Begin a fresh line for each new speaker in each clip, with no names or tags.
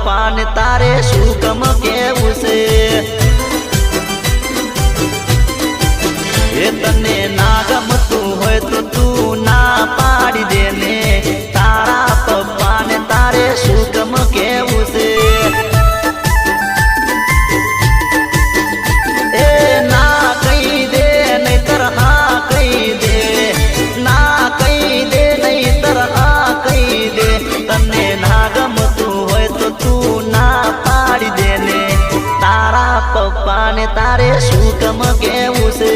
પપ્પા ને તારે શું ગમ કેવું છે એ તને ના ગમતું હોય તો તું ના પાડી દે ને તારા પપ્પા ને તારે શું ગમ કેવું છે એ ના કહી દે નહીતર હા કહી દે ના કહી દે નહીતર હા કહી દે તને ના ગમતું હોય તો તું ના પાડી દે ને તારા પપ્પા ને તારે શું ગમ કેવું છે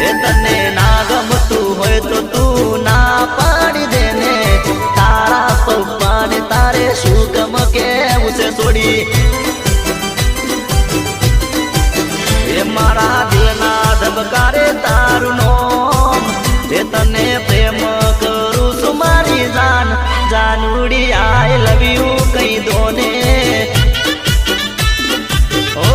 એ તને ના ગમતું હોય તો તું ના પાડી દે ને તારા પપ્પા ને તારે શું ગમ કેવું છે છોડી એ મારા દિલના ધબકારે તારું નોમ એ તને